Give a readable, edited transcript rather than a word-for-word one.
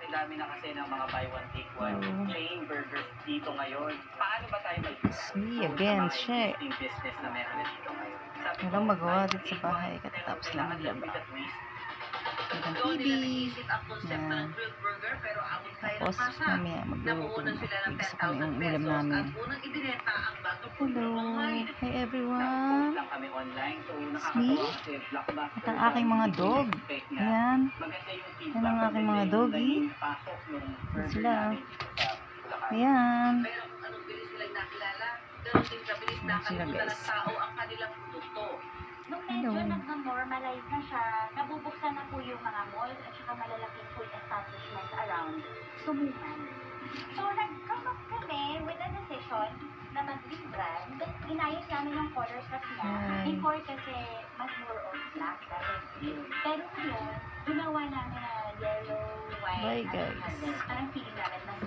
sobrang dami na kasi ng mga buy one take one chain burgers dito ngayon. Paano ba tayo may Me again, shit. business na meron dito ngayon? Walang magawa dito sa bahay. Katatapos lang maglaba. Ang TV. Yan. Tapos, mamaya magluluto na. Gusto ko na yung ulam namin. Hello. Hi everyone. It's me. At ang aking mga dog. Ayan. Yan ang aking mga doggy. Yan sila. Ayan. Yan sila guys. Nung medyo nag-normalize na siya, nabubuksan na po yung mga malls at saka malalaking food establishments around Sumungan. So, nag-come up kami with a decision na mag-rebrand. Inayos namin yung colors kasi niya. Before kasi mas more on black dahil. Pero ngayon, ginawa namin na yellow, white, Bye guys. parang feeling namin mas